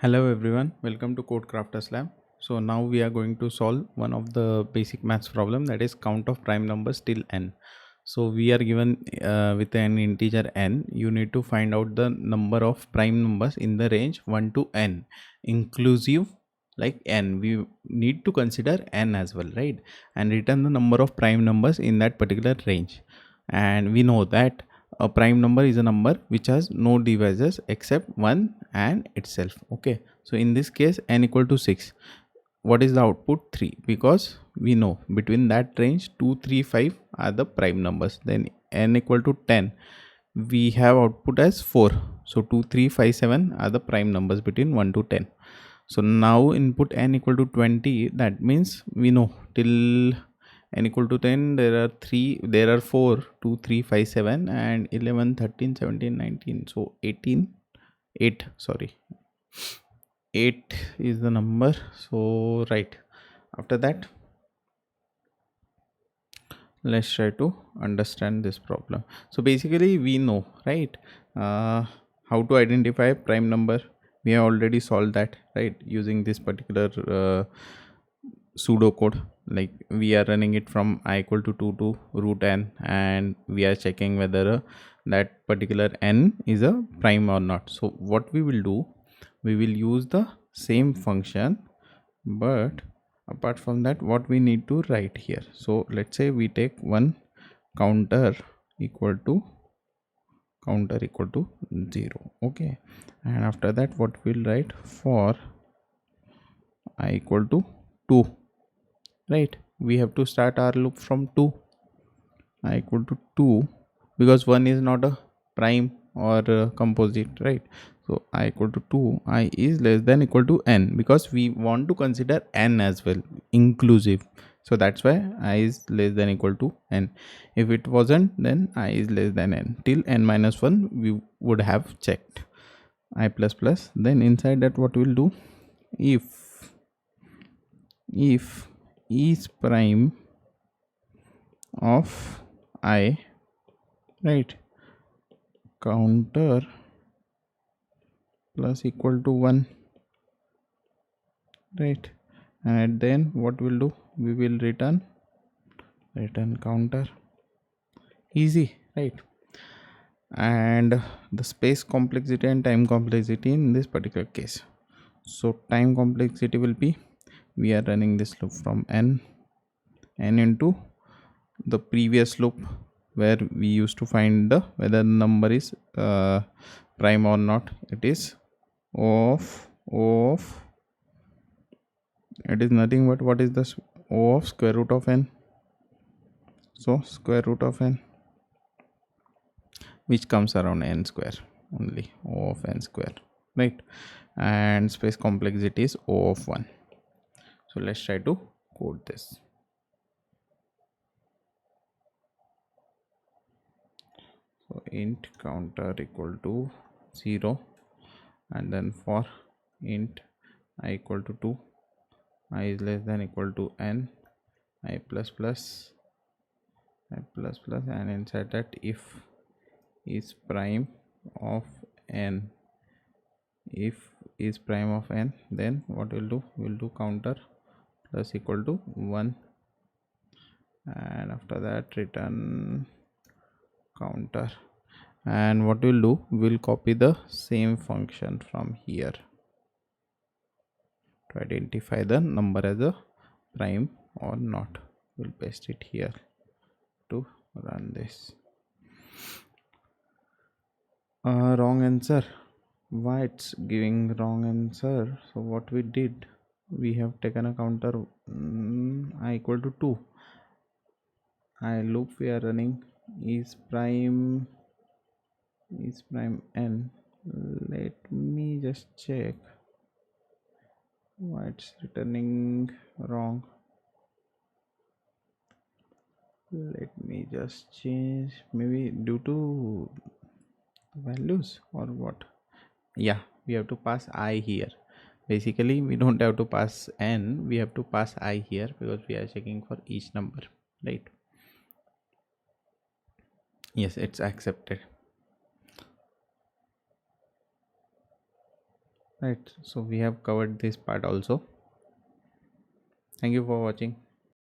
Hello everyone, welcome to Code Crafters Lab. So now we are going to solve one of the basic maths problem, that is count of prime numbers till n. So we are given with an integer n. You need to find out the number of prime numbers in the range 1 to n, inclusive like n. We need to consider n as well, right? And return the number of prime numbers in that particular range. And we know that a prime number is a number which has no divisors except 1 and itself. Okay, so in this case n equal to 6. What is the output? 3, because we know between that range 2 3 5 are the prime numbers. Then n equal to 10, we have output as 4. So 2 3 5 7 are the prime numbers between 1 to 10. So now input n equal to 20. That means we know till n equal to 10 there are 4 2 3 5 7 and 11 13 17 19. So 18 8, sorry, 8 is the number. So right after that, let's try to understand this problem. So basically we know, right, how to identify prime number. We have already solved that, right, using this particular pseudo code. Like we are running it from I equal to 2 to root n, and we are checking whether that particular n is a prime or not. So what we will do, we will use the same function, but apart from that, what we need to write here. So let's say we take one counter equal to 0. Okay, and after that what we'll write, for I equal to 2, right? We have to start our loop from 2. I equal to 2, because 1 is not a prime or a composite, right? So I equal to 2, I is less than equal to n, because we want to consider n as well, inclusive. So that's why I is less than equal to n. If it wasn't, then I is less than n. Till n minus 1 we would have checked I plus plus. Then inside that what we'll do, if is prime of I, right, counter plus equal to 1, right, and then what we'll do, we will return counter. Easy, right? And the space complexity and time complexity in this particular case. So time complexity will be, we are running this loop from n into the previous loop where we used to find the whether the number is prime or not. It is of it is nothing but what is this, O of square root of n. So square root of n, which comes around n square only, O of n square, right? And space complexity is O of 1. So let's try to code this. So int counter equal to 0, and then for int I equal to 2, I is less than equal to n, I plus plus, and inside that if is prime of n, if is prime of n, then what we'll do, we'll do counter plus equal to 1, and after that return counter. And what we'll do, we'll copy the same function from here to identify the number as a prime or not. We'll paste it here to run this. Wrong answer. Why it's giving wrong answer? So what we did, we have taken a counter I equal to 2. I loop we are running is prime n. Let me just check why it's returning wrong. Let me just change, maybe due to values or what. Yeah, we have to pass I here. Basically we don't have to pass n, we have to pass I here, because we are checking for each number, right? Yes, it's accepted. right. So we have covered this part also. Thank you for watching.